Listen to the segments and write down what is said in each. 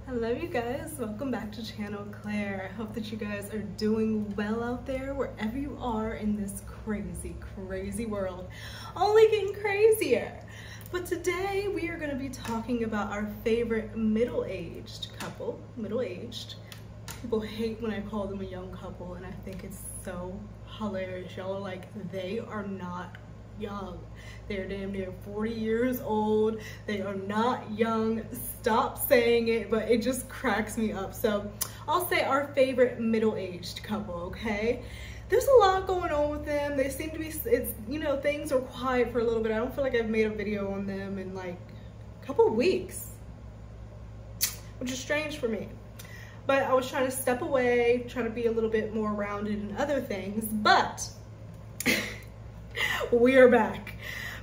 Hello you guys, welcome back to Channel Claire. I hope that you guys are doing well out there wherever you are in this crazy world. Only getting crazier. But today we are going to be talking about our favorite middle-aged couple. Middle-aged. People hate when I call them a young couple, and I think it's so hilarious. Y'all are like, they are not young. They're damn near 40 years old. They are not young. Stop saying it, but it just cracks me up. So I'll say our favorite middle-aged couple, okay? There's a lot going on with them. They seem to be, things are quiet for a little bit. I don't feel like I've made a video on them in like a couple of weeks, which is strange for me. But I was trying to step away, trying to be a little bit more rounded in other things, but we are back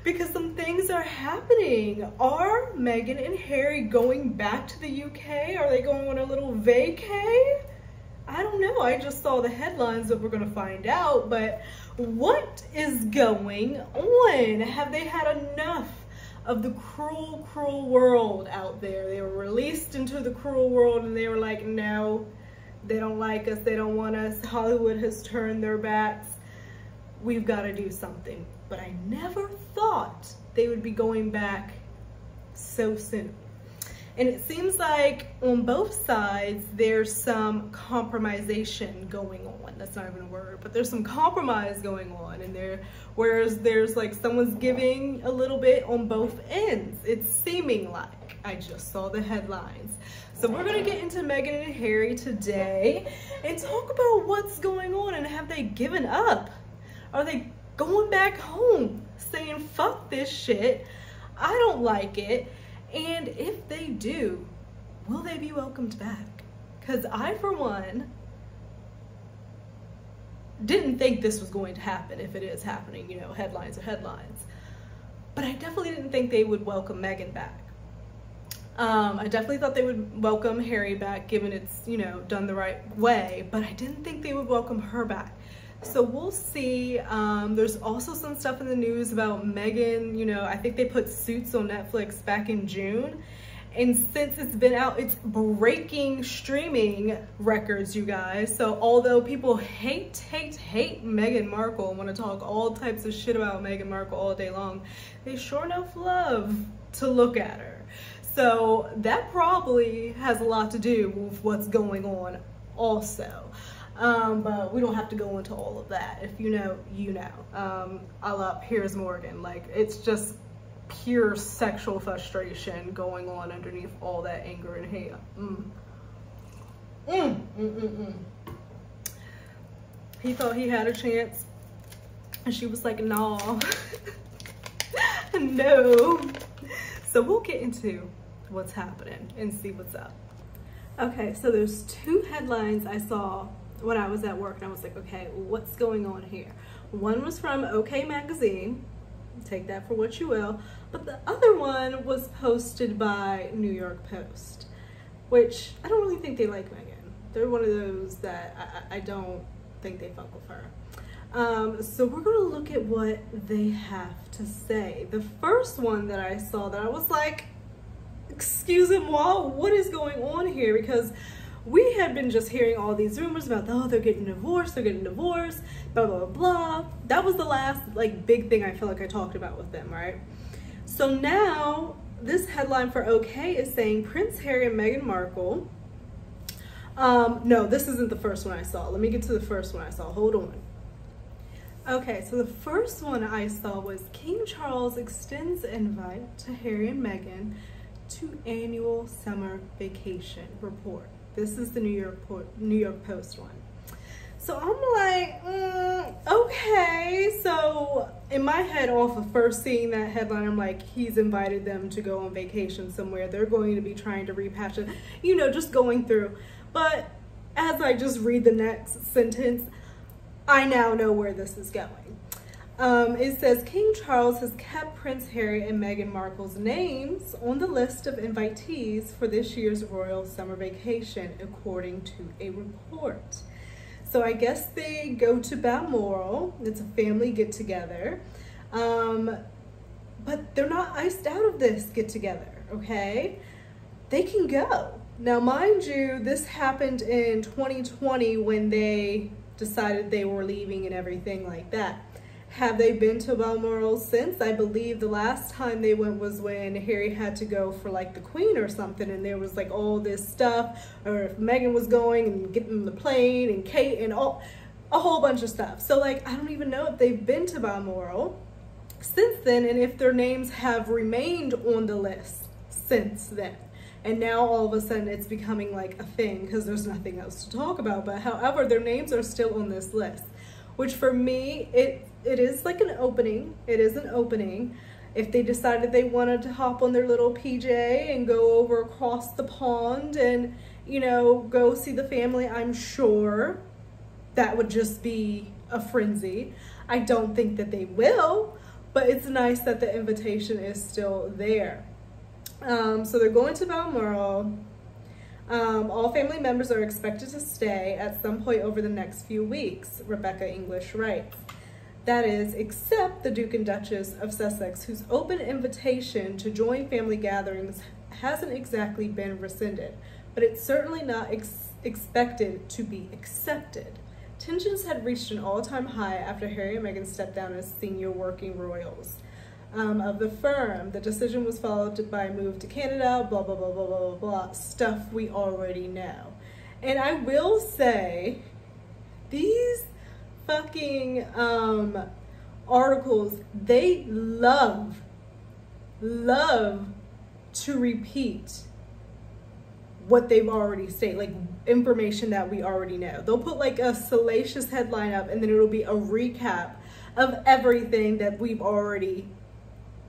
because some things are happening. Are Meghan and Harry going back to the UK? Are they going on a little vacay? I don't know. I just saw the headlines that we're going to find out, but what is going on? Have they had enough of the cruel world out there? They were released into the cruel world and they were like, no, they don't like us. They don't want us. Hollywood has turned their backs. We've got to do something. But I never thought they would be going back so soon. And it seems like on both sides, there's some compromisation going on. That's not even a word, but there's some compromise going on. And whereas there's like someone's giving a little bit on both ends. It's seeming like. I just saw the headlines. So we're gonna get into Meghan and Harry today and talk about what's going on and have they given up? Are they going back home saying, fuck this shit, I don't like it? And if they do, will they be welcomed back? Because I, for one, didn't think this was going to happen. If it is happening, you know, headlines are headlines. But I definitely didn't think they would welcome Meghan back. I definitely thought they would welcome Harry back, given it's, done the right way. But I didn't think they would welcome her back. So we'll see. There's also some stuff in the news about Meghan. I think they put Suits on Netflix back in June. And since it's been out, it's breaking streaming records, you guys. So although people hate Meghan Markle and want to talk all types of shit about Meghan Markle all day long, they sure enough love to look at her. So that probably has a lot to do with what's going on also. But we don't have to go into all of that. If you know, you know. I love Piers Morgan. Like, it's just pure sexual frustration going on underneath all that anger and hate. He thought he had a chance, and she was like, nah. No. So we'll get into what's happening and see what's up. Okay, so there's two headlines I saw when I was at work, and I was like, okay, what's going on here? One was from OK Magazine, take that for what you will, but the other one was posted by New York Post, which I don't really think they like Meghan. They're one of those that I don't think they fuck with her. So we're gonna look at what they have to say. The first one that I saw that I was like, excusez-moi, what is going on here? Because we had been just hearing all these rumors about, oh, they're getting divorced, blah, blah, blah. That was the last like big thing I feel like I talked about with them, right? So now this headline for OK is saying Prince Harry and Meghan Markle. No, this isn't the first one I saw. Let me get to the first one I saw. Hold on. Okay, so the first one I saw was King Charles extends invite to Harry and Meghan to annual summer vacation report. This is the New York Post one. So I'm like, okay. So in my head, off of first seeing that headline, I'm like, he's invited them to go on vacation somewhere. They're going to be trying to repatch it, just going through. But as I just read the next sentence, I now know where this is going. It says, King Charles has kept Prince Harry and Meghan Markle's names on the list of invitees for this year's royal summer vacation, according to a report. So I guess they go to Balmoral. It's a family get-together. But they're not iced out of this get-together, okay? They can go. Now, mind you, this happened in 2020 when they decided they were leaving and everything like that. Have they been to Balmoral since? I believe the last time they went was when Harry had to go for like the Queen or something, and there was like all this stuff, or if Meghan was going and getting on the plane, and Kate, and a whole bunch of stuff. So like, I don't even know if they've been to Balmoral since then, and if their names have remained on the list since then. And now all of a sudden it's becoming like a thing because there's nothing else to talk about. But however, their names are still on this list, which for me, it is like an opening. It is an opening. If they decided they wanted to hop on their little PJ and go over across the pond and, you know, go see the family, I'm sure that would just be a frenzy. I don't think that they will, but it's nice that the invitation is still there. So they're going to Balmoral. All family members are expected to stay at some point over the next few weeks, Rebecca English writes. That is, except the Duke and Duchess of Sussex, whose open invitation to join family gatherings hasn't exactly been rescinded, but it's certainly not expected to be accepted. Tensions had reached an all-time high after Harry and Meghan stepped down as senior working royals of the firm. The decision was followed by a move to Canada, blah, blah, blah, blah, blah, blah, blah, stuff we already know. And I will say, these fucking articles, they love to repeat what they've already stated, like information that we already know. They'll put like a salacious headline up and then it'll be a recap of everything that we've already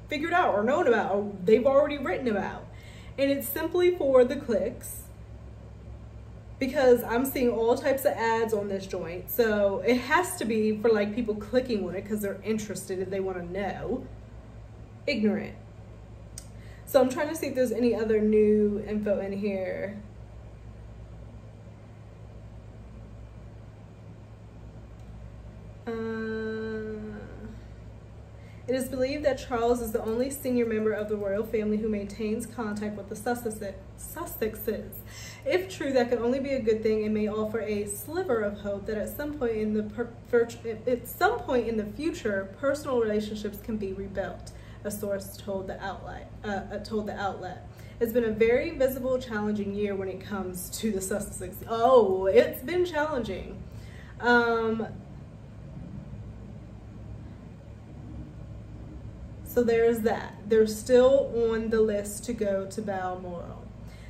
figured out or known about or they've already written about. And it's simply for the clicks, because I'm seeing all types of ads on this joint, so it has to be for like people clicking on it because they're interested and they want to know. Ignorant. So I'm trying to see if there's any other new info in here. It is believed that Charles is the only senior member of the royal family who maintains contact with the Sussexes. If true, that could only be a good thing and may offer a sliver of hope that at some point in the future, personal relationships can be rebuilt, a source told the outlet. It's been a very visible, challenging year when it comes to the Sussexes. Oh, it's been challenging. So there's that. They're still on the list to go to Balmoral.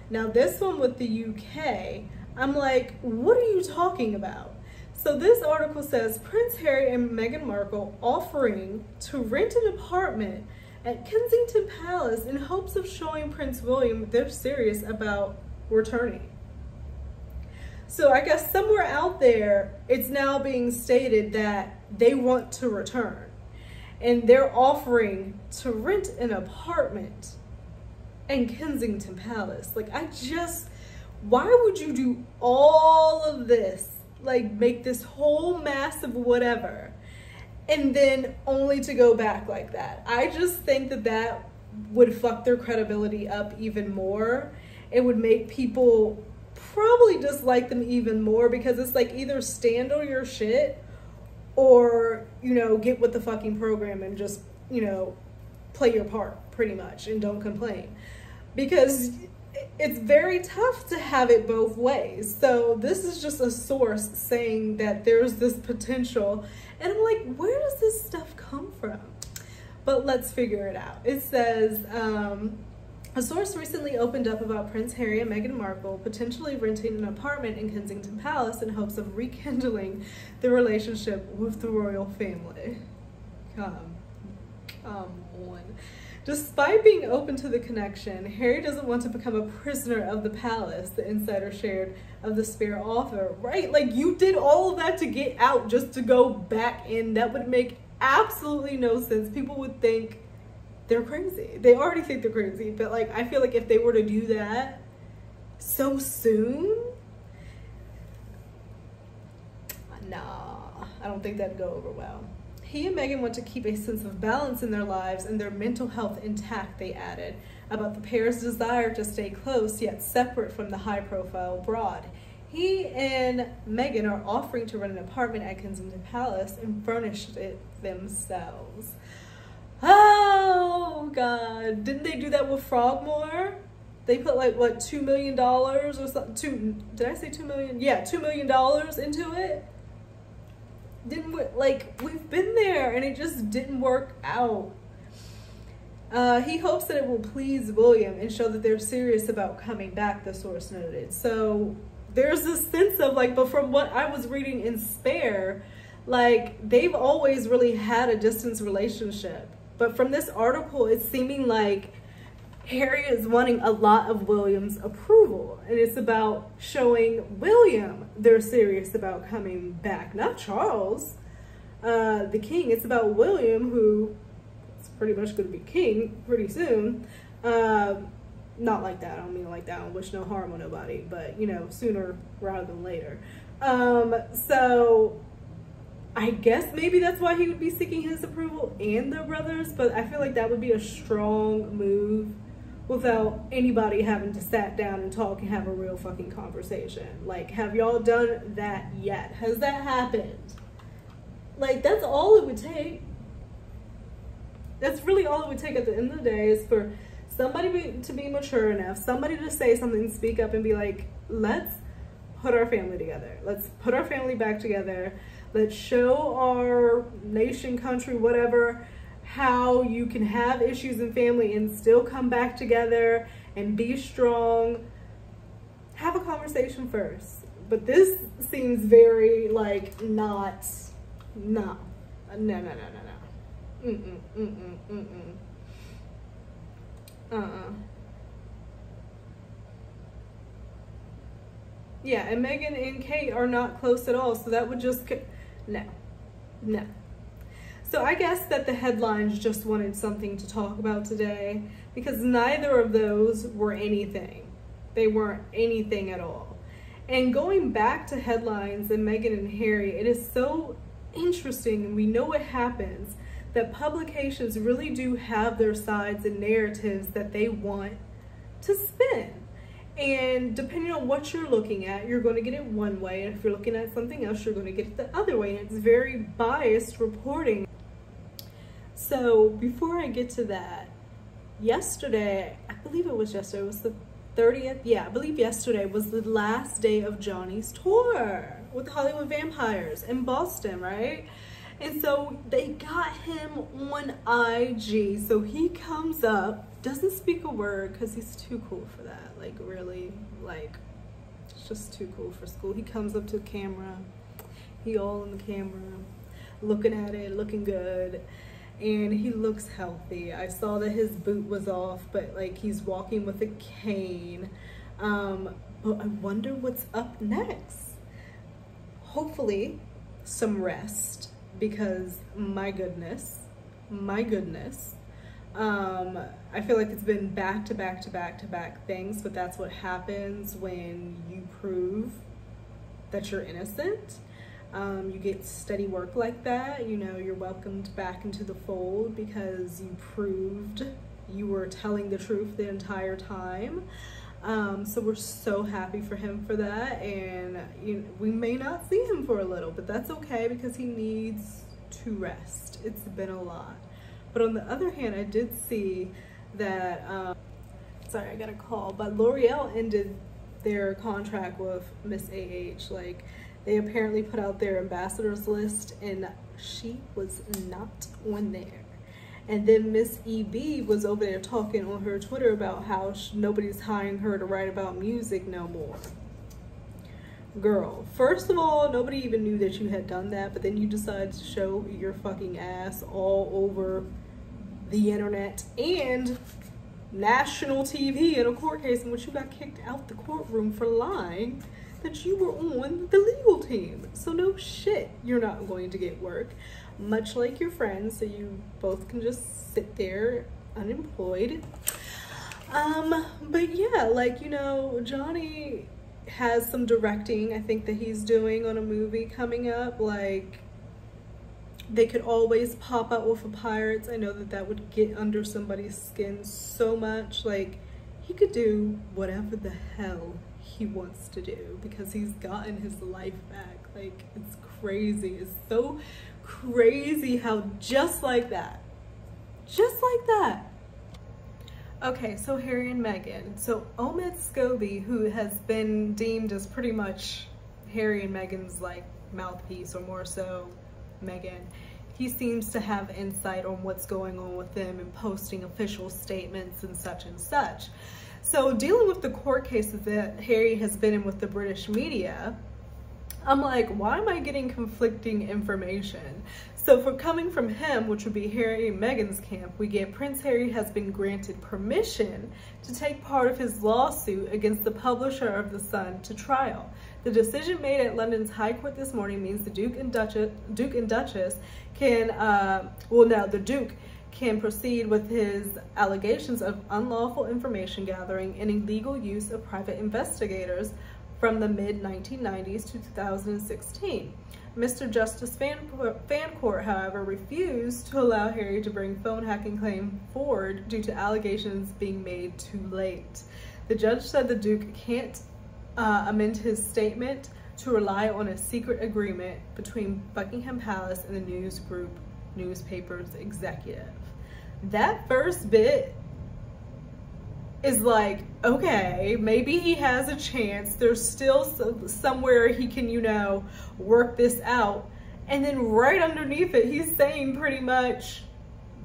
Now this one with the UK, I'm like, what are you talking about? So this article says, Prince Harry and Meghan Markle offering to rent an apartment at Kensington Palace in hopes of showing Prince William they're serious about returning. So I guess somewhere out there, it's now being stated that they want to return. And they're offering to rent an apartment in Kensington Palace. Like, why would you do all of this? Like, make this whole massive whatever, and then only to go back like that? I just think that that would fuck their credibility up even more. It would make people probably dislike them even more, because it's like, either stand on your shit or, you know, get with the fucking program and just, you know, play your part pretty much and don't complain. Because it's very tough to have it both ways. So this is just a source saying that there's this potential. And I'm like, where does this stuff come from? But let's figure it out. It says, a source recently opened up about Prince Harry and Meghan Markle potentially renting an apartment in Kensington Palace in hopes of rekindling the relationship with the royal family. Come on. Despite being open to the connection, Harry doesn't want to become a prisoner of the palace, the insider shared of the Spare author. Right? Like, you did all of that to get out just to go back in. That would make absolutely no sense. People would think they're crazy. They already think they're crazy, but like, I feel like if they were to do that so soon, nah, I don't think that'd go over well. He and Meghan want to keep a sense of balance in their lives and their mental health intact, they added. about the pair's desire to stay close yet separate from the high-profile broad. He and Meghan are offering to rent an apartment at Kensington Palace and furnish it themselves. Oh, God. Didn't they do that with Frogmore? They put like, what, $2 million or something? Did I say 2 million? Yeah, $2 million into it. Didn't we, like, we've been there and it just didn't work out. He hopes that it will please William and show that they're serious about coming back, the source noted. So there's this sense of like, but from what I was reading in Spare, like they've always really had a distance relationship. But from this article, it's seeming like Harry is wanting a lot of William's approval. And it's about showing William they're serious about coming back. Not Charles, the king. It's about William, who is pretty much going to be king pretty soon. Not like that. I don't mean like that. I don't wish no harm on nobody. But, you know, sooner rather than later. So I guess maybe that's why he would be seeking his approval and their brothers. But I feel like that would be a strong move without anybody having to sat down and talk and have a real fucking conversation. Like, have y'all done that yet? Has that happened? Like, that's all it would take. That's really all it would take at the end of the day, is for somebody to be mature enough, somebody to say something, speak up and be like, let's put our family together. Let's put our family back together. Let's show our nation, country, whatever, how you can have issues in family and still come back together and be strong. Have a conversation first. But this seems very like no. Yeah, and Meghan and Kate are not close at all, so that would just no. So I guess that the headlines just wanted something to talk about today, because neither of those were anything. They weren't anything at all. And going back to headlines and Meghan and Harry, it is so interesting, and we know what happens, that publications really do have their sides and narratives that they want to spin. And depending on what you're looking at, you're going to get it one way, and if you're looking at something else, you're going to get it the other way, and it's very biased reporting. So before I get to that, yesterday, I believe it was yesterday, it was the 30th, yeah, I believe yesterday was the last day of Johnny's tour with the Hollywood Vampires in Boston, right? And so they got him on IG, so he comes up, doesn't speak a word because he's too cool for that, like really, like, it's just too cool for school. He comes up to the camera, he all in the camera, looking at it, looking good. And he looks healthy. I saw that his boot was off, but like he's walking with a cane. But I wonder what's up next. Hopefully some rest, because my goodness. I feel like it's been back to back to back to back things, but that's what happens when you prove that you're innocent. You get steady work like that, you know, you're welcomed back into the fold because you proved you were telling the truth the entire time. So we're so happy for him for that, and you know, we may not see him for a little, but that's okay because he needs to rest. It's been a lot. But on the other hand, I did see that, sorry, I got a call, but L'Oreal ended their contract with Miss AH. Like, they apparently put out their ambassadors list and she was not on there. And then Miss EB was over there talking on her Twitter about how nobody's hiring her to write about music no more. Girl, first of all, nobody even knew that you had done that, but then you decided to show your fucking ass all over the internet and national TV in a court case in which you got kicked out the courtroom for lying that you were on the legal team. So no shit, you're not going to get work, much like your friends, so you both can just sit there unemployed. But yeah, like, you know, Johnny has some directing, I think, that he's doing on a movie coming up. Like, They could always pop out with the pirates. I know that that would get under somebody's skin so much. Like, he could do whatever the hell he wants to do because he's gotten his life back. Like, it's crazy. It's so crazy how just like that, okay, so Harry and Meghan. So Omid Scobie, who has been deemed as pretty much Harry and Meghan's like mouthpiece, or more so Meghan, he seems to have insight on what's going on with them and posting official statements and such and such. So dealing with the court cases that Harry has been in with the British media, I'm like, why am I getting conflicting information? So for coming from him, which would be Harry and Meghan's camp, we get Prince Harry has been granted permission to take part of his lawsuit against the publisher of The Sun to trial. The decision made at London's High Court this morning means the Duke and Duchess can, the Duke can proceed with his allegations of unlawful information gathering and illegal use of private investigators from the mid-1990s to 2016. Mr. Justice Fancourt, however, refused to allow Harry to bring phone hacking claim forward due to allegations being made too late. The judge said the Duke can't amend his statement to rely on a secret agreement between Buckingham Palace and the news group newspaper's executive. That first bit is like, okay, maybe he has a chance. There's still somewhere he can, you know, work this out. And then right underneath it, he's saying pretty much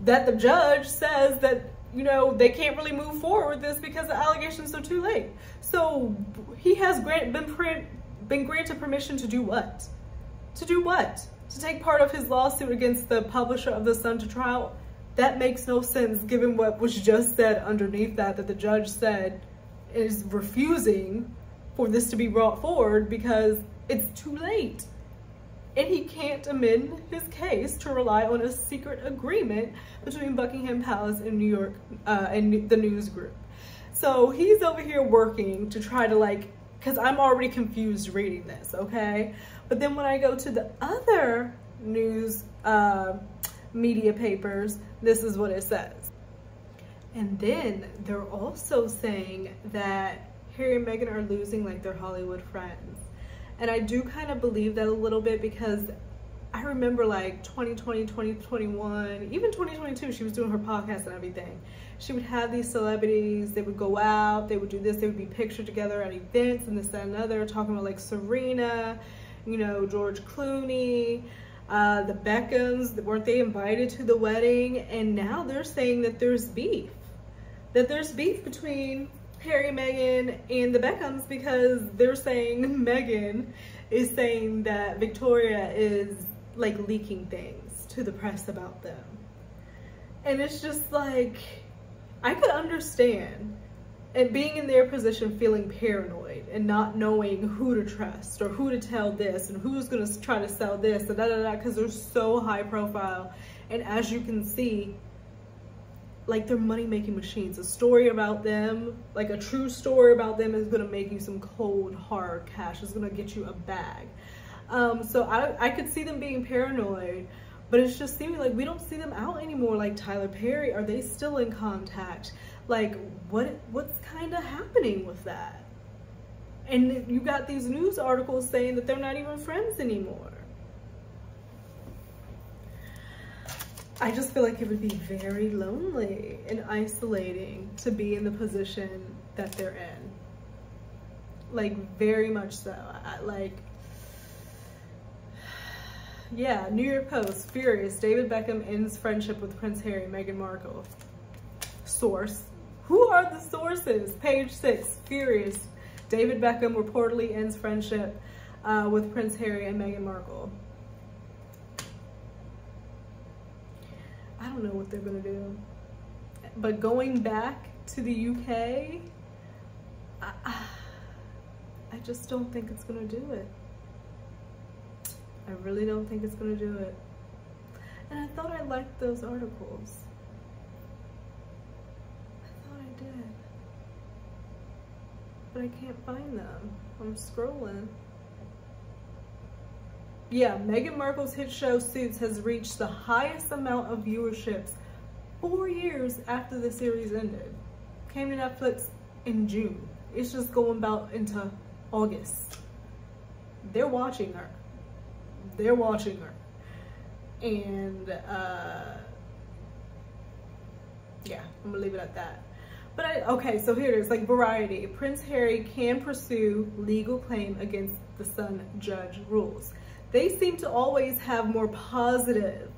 that the judge says that, you know, they can't really move forward with this because the allegations are too late. So he has been granted permission to do what? To do what? To take part of his lawsuit against the publisher of The Sun to trial? That makes no sense given what was just said underneath that the judge said is refusing for this to be brought forward because it's too late. And he can't amend his case to rely on a secret agreement between Buckingham Palace and New York and the news group. So he's over here working to try to, like, because I'm already confused reading this, okay? But then when I go to the other news media papers, this is what it says. And then they're also saying that Harry and Meghan are losing like their Hollywood friends. And I do kind of believe that a little bit because I remember like 2020, 2021, even 2022, she was doing her podcast and everything. She would have these celebrities, they would go out, they would do this, they would be pictured together at events and this, that, and another, talking about like Serena, you know, George Clooney, the Beckhams, weren't they invited to the wedding? And now they're saying that there's beef. That there's beef between Harry, Meghan, and the Beckhams because they're saying Meghan is saying that Victoria is like leaking things to the press about them. And it's just like, I could understand and being in their position feeling paranoid and not knowing who to trust or who to tell this and who's going to try to sell this and da-da-da, because they're so high profile. And as you can see, like, they're money-making machines. A story about them, like a true story about them, is going to make you some cold, hard cash. It's going to get you a bag. So I could see them being paranoid, but it's just seeming like we don't see them out anymore. Like Tyler Perry, are they still in contact? Like, what's kind of happening with that? And you got these news articles saying that they're not even friends anymore. I just feel like it would be very lonely and isolating to be in the position that they're in. Like, very much so. Yeah, New York Post, furious. David Beckham ends friendship with Prince Harry and Meghan Markle. Source. Who are the sources? Page 6, furious. David Beckham reportedly ends friendship with Prince Harry and Meghan Markle. I don't know what they're gonna do. But going back to the UK, I just don't think it's gonna do it. I really don't think it's gonna do it. And I thought I liked those articles. I thought I did. But I can't find them. I'm scrolling. Yeah, Meghan Markle's hit show Suits has reached the highest amount of viewerships 4 years after the series ended. Came to Netflix in June. It's just going about into August. They're watching her. They're watching her. And yeah, I'm gonna leave it at that. But okay, so here it is, like Variety. Prince Harry can pursue legal claim against the Sun judge rules. They seem to always have more positive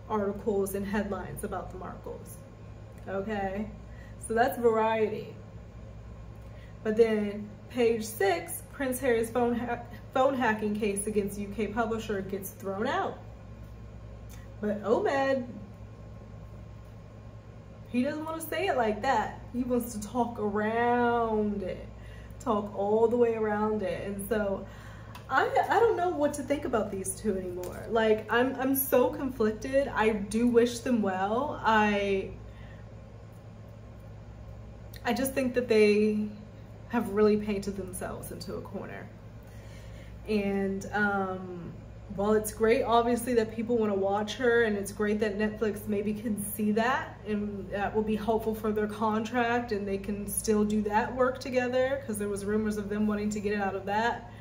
articles and headlines about the Markles. Okay, so that's Variety. But then page 6, Prince Harry's phone hacking case against UK publisher gets thrown out. But Ahmed, he doesn't want to say it like that. He wants to talk around it, talk all the way around it. And so I don't know what to think about these two anymore. Like, I'm so conflicted. I do wish them well. I just think that they have really painted themselves into a corner. And while it's great, obviously, that people want to watch her, and it's great that Netflix maybe can see that, and that will be helpful for their contract, and they can still do that work together, because there was rumors of them wanting to get it out of that.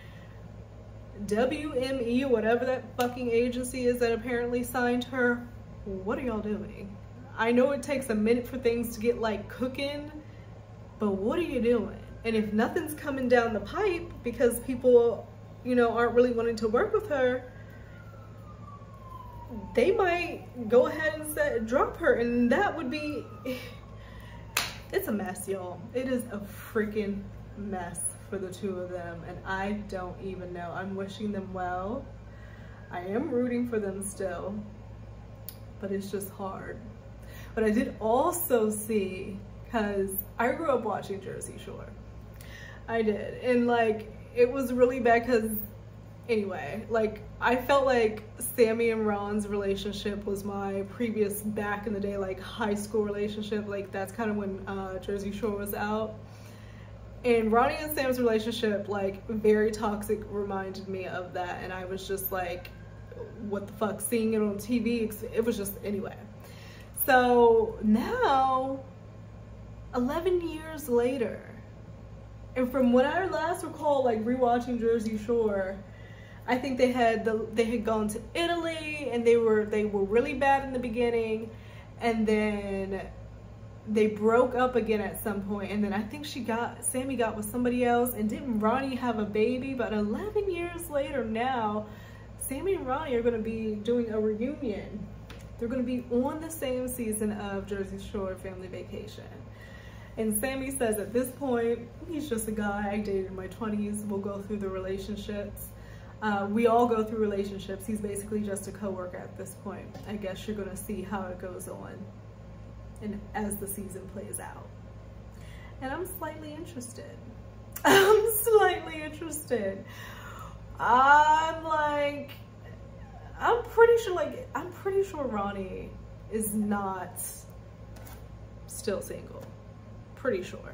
WME, whatever that fucking agency is that apparently signed her, what are y'all doing? I know it takes a minute for things to get like cooking, but what are you doing? And if nothing's coming down the pipe because people, you know, aren't really wanting to work with her, they might go ahead and drop her, and that would be, it's a mess, y'all. It is a freaking mess for the two of them, and I don't even know. I'm wishing them well. I am rooting for them still, but it's just hard. But I did also see, because I grew up watching Jersey Shore. I did, and like, it was really bad because, anyway, like, I felt like Sammy and Ron's relationship was my previous, back in the day, like high school relationship. Like, that's kind of when Jersey Shore was out. And Ronnie and Sam's relationship, like, very toxic, reminded me of that. And I was just like, what the fuck, seeing it on TV, it was just, anyway. So now, 11 years later, and from what I last recall, like rewatching Jersey Shore, I think they had gone to Italy, and they were really bad in the beginning, and then they broke up again at some point, and then I think Sammy got with somebody else, and didn't Ronnie have a baby? But 11 years later now, Sammy and Ronnie are going to be doing a reunion. They're going to be on the same season of Jersey Shore Family Vacation. And Sammy says at this point, he's just a guy I dated in my 20s. We'll go through the relationships. We all go through relationships. He's basically just a coworker at this point. I guess you're going to see how it goes on and as the season plays out. And I'm slightly interested. I'm slightly interested. I'm pretty sure Ronnie is not still single. Pretty sure.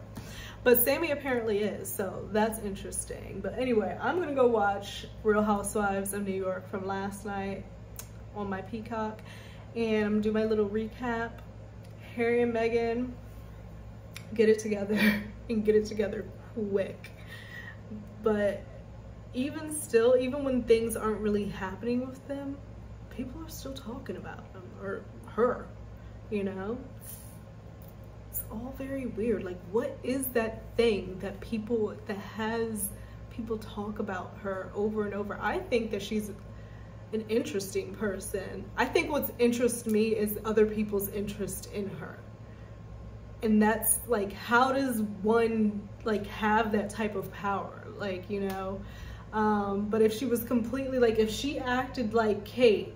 But Sammy apparently is, so that's interesting. But anyway, I'm gonna go watch Real Housewives of New York from last night on my Peacock, and I'm gonna do my little recap. Harry and Meghan, get it together, and get it together quick. But even still, even when things aren't really happening with them, people are still talking about them, or her, you know? It's all very weird. Like, what is that thing that has people talk about her over and over? I think that she's an interesting person. I think what's interests me is other people's interest in her. And that's like, how does one like have that type of power? Like, you know, but if she was completely, like, if she acted like Kate,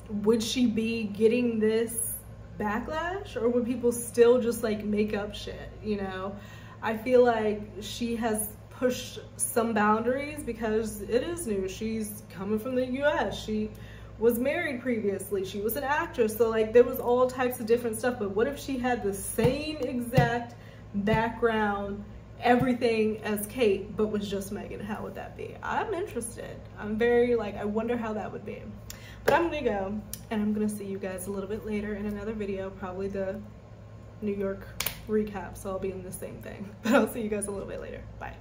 would she be getting this backlash, or would people still just like make up shit? You know, I feel like she has pushed some boundaries because it is new. She's coming from the US. She was married previously. She was an actress. So like, there was all types of different stuff. But what if she had the same exact background everything as Kate, but was just Megan, how would that be? I'm interested. I'm very like, I wonder how that would be. But I'm gonna go, and I'm gonna see you guys a little bit later in another video, probably the New York recap, so I'll be in the same thing. But I'll see you guys a little bit later. Bye.